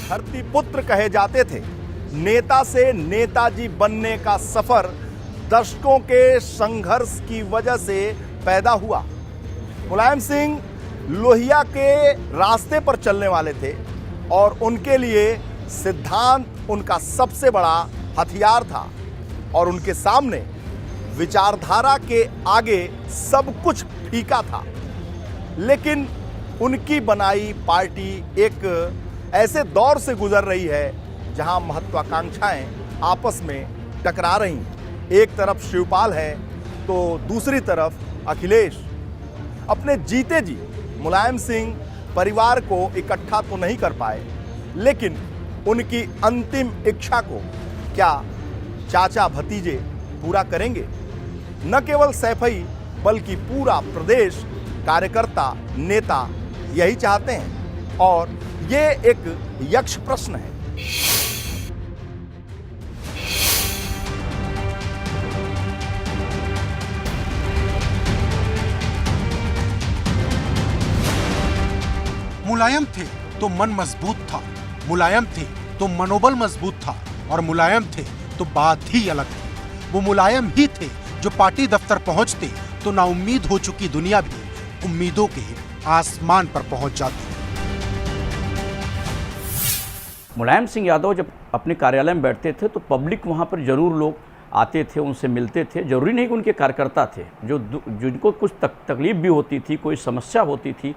धरती पुत्र कहे जाते थे। नेता से नेताजी बनने का सफर दशकों के संघर्ष की वजह से पैदा हुआ। मुलायम सिंह लोहिया के रास्ते पर चलने वाले थे और उनके लिए सिद्धांत उनका सबसे बड़ा हथियार था और उनके सामने विचारधारा के आगे सब कुछ फीका था। लेकिन उनकी बनाई पार्टी एक ऐसे दौर से गुजर रही है जहां महत्वाकांक्षाएं आपस में टकरा रही। एक तरफ शिवपाल है तो दूसरी तरफ अखिलेश। अपने जीते जी मुलायम सिंह परिवार को इकट्ठा तो नहीं कर पाए, लेकिन उनकी अंतिम इच्छा को क्या चाचा भतीजे पूरा करेंगे? न केवल सैफई बल्कि पूरा प्रदेश, कार्यकर्ता, नेता यही चाहते हैं और ये एक यक्ष प्रश्न है। मुलायम थे तो मन मजबूत था, मुलायम थे तो मनोबल मजबूत था और मुलायम थे तो बात ही अलग थी। वो मुलायम ही थे जो पार्टी दफ्तर पहुंचते तो नाउम्मीद हो चुकी दुनिया भी उम्मीदों के आसमान पर पहुंच जाती। मुलायम सिंह यादव जब अपने कार्यालय में बैठते थे तो पब्लिक वहाँ पर जरूर लोग आते थे, उनसे मिलते थे। जरूरी नहीं कि उनके कार्यकर्ता थे, जिनको कुछ तकलीफ भी होती थी, कोई समस्या होती थी,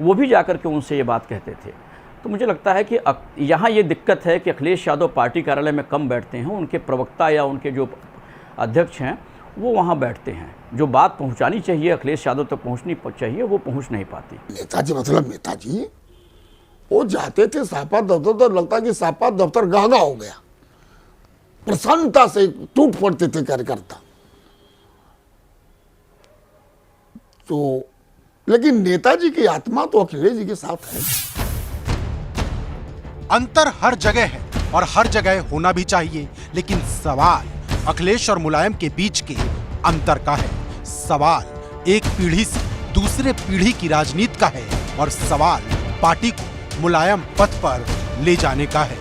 वो भी जाकर के उनसे ये बात कहते थे। तो मुझे लगता है कि यहाँ ये दिक्कत है कि अखिलेश यादव पार्टी कार्यालय में कम बैठते हैं, उनके प्रवक्ता या उनके जो अध्यक्ष हैं वो वहाँ बैठते हैं। जो बात पहुँचानी चाहिए अखिलेश यादव तक पहुँचनी चाहिए वो पहुँच नहीं पाती। नेताजी मतलब नेताजी वो जाते थे सापात दफ्तर तो लगता कि सापात दफ्तर गागा हो गया, प्रसन्नता से टूट पड़ते थे कार्यकर्ता। तो लेकिन नेताजी की आत्मा तो अखिलेश जी के साथ है। अंतर हर जगह है और हर जगह होना भी चाहिए, लेकिन सवाल अखिलेश और मुलायम के बीच के अंतर का है। सवाल एक पीढ़ी से दूसरे पीढ़ी की राजनीति का है और सवाल पार्टी को मुलायम पथ पर ले जाने का है।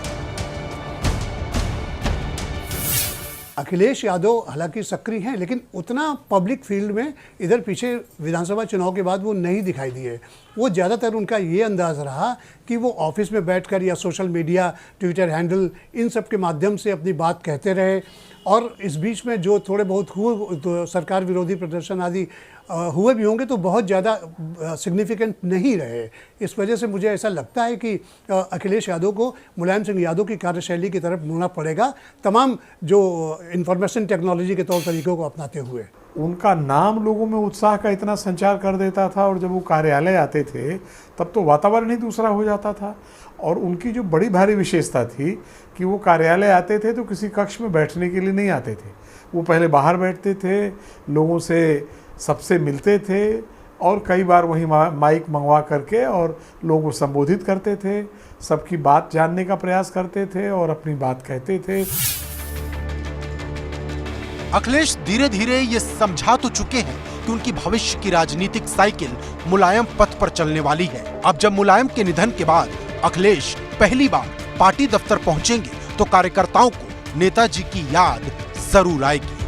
अखिलेश यादव हालांकि सक्रिय हैं, लेकिन उतना पब्लिक फील्ड में इधर पीछे विधानसभा चुनाव के बाद वो नहीं दिखाई दिए। वो ज़्यादातर उनका ये अंदाज़ रहा कि वो ऑफिस में बैठकर या सोशल मीडिया, ट्विटर हैंडल, इन सब के माध्यम से अपनी बात कहते रहे। और इस बीच में जो थोड़े बहुत हुए तो सरकार विरोधी प्रदर्शन आदि हुए भी होंगे तो बहुत ज़्यादा सिग्निफिकेंट नहीं रहे। इस वजह से मुझे ऐसा लगता है कि अखिलेश यादव को मुलायम सिंह यादव की कार्यशैली की तरफ मुड़ना पड़ेगा, तमाम जो इंफॉर्मेशन टेक्नोलॉजी के तौर तरीकों को अपनाते हुए। उनका नाम लोगों में उत्साह का इतना संचार कर देता था और जब वो कार्यालय आते थे तब तो वातावरण ही दूसरा हो जाता था। और उनकी जो बड़ी भारी विशेषता थी कि वो कार्यालय आते थे तो किसी कक्ष में बैठने के लिए नहीं आते थे, वो पहले बाहर बैठते थे, लोगों से सबसे मिलते थे और कई बार वहीं माइक मंगवा करके और लोगों को संबोधित करते थे, सबकी बात जानने का प्रयास करते थे और अपनी बात कहते थे। अखिलेश धीरे धीरे ये समझा तो चुके हैं कि उनकी भविष्य की राजनीतिक साइकिल मुलायम पथ पर चलने वाली है। अब जब मुलायम के निधन के बाद अखिलेश पहली बार पार्टी दफ्तर पहुंचेंगे तो कार्यकर्ताओं को नेताजी की याद जरूर आएगी।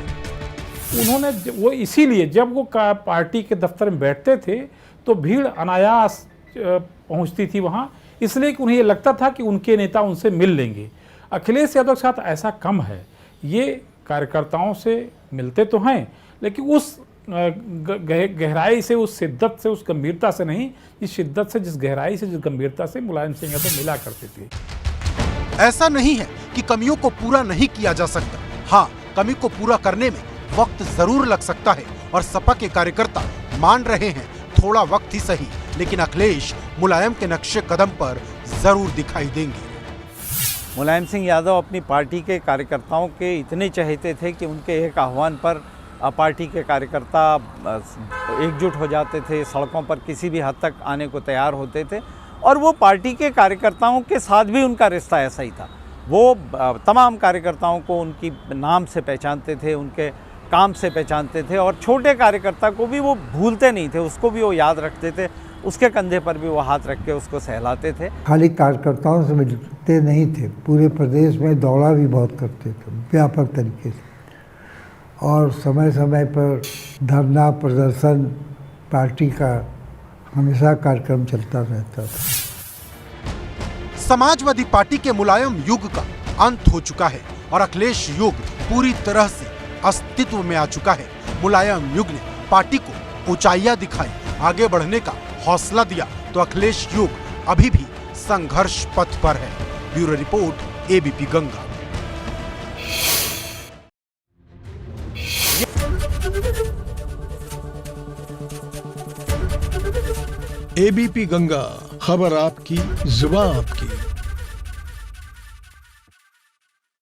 उन्होंने वो इसीलिए जब वो पार्टी के दफ्तर में बैठते थे तो भीड़ अनायास पहुंचती थी वहां, इसलिए कि उन्हें ये लगता था कि उनके नेता उनसे मिल लेंगे। अखिलेश यादव के साथ ऐसा कम है, ये कार्यकर्ताओं से मिलते तो हैं लेकिन उस गहराई से, उस शिद्दत से, उस गंभीरता से नहीं, जिस शिद्दत से, जिस गहराई से, जिस गंभीरता से मुलायम सिंह यादव मिला करते थे। ऐसा नहीं है कि कमियों को पूरा नहीं किया जा सकता। हाँ, कमी को पूरा करने में वक्त जरूर लग सकता है और सपा के कार्यकर्ता मान रहे हैं थोड़ा वक्त ही सही, लेकिन अखिलेश मुलायम के नक्शे कदम पर जरूर दिखाई देंगे। मुलायम सिंह यादव अपनी पार्टी के कार्यकर्ताओं के इतने चहेते थे कि उनके एक आह्वान पर पार्टी के कार्यकर्ता एकजुट हो जाते थे, सड़कों पर किसी भी हद तक आने को तैयार होते थे। और वो पार्टी के कार्यकर्ताओं के साथ भी उनका रिश्ता ऐसा ही था। वो तमाम कार्यकर्ताओं को उनकी नाम से पहचानते थे, उनके काम से पहचानते थे और छोटे कार्यकर्ता को भी वो भूलते नहीं थे, उसको भी वो याद रखते थे, उसके कंधे पर भी वो हाथ रख के उसको सहलाते थे। खाली कार्यकर्ताओं से मिलते नहीं थे, पूरे प्रदेश में दौड़ा भी बहुत करते थे व्यापक तरीके से, और समय समय पर धरना प्रदर्शन पार्टी का हमेशा कार्यक्रम चलता रहता था। समाजवादी पार्टी के मुलायम युग का अंत हो चुका है और अखिलेश युग पूरी तरह से अस्तित्व में आ चुका है। मुलायम युग ने पार्टी को ऊंचाइयां दिखाई, आगे बढ़ने का हौसला दिया, तो अखिलेश युग अभी भी संघर्ष पथ पर है। Bureau report, ABP Ganga. ABP Ganga, खबर आपकी, जुबान आपकी।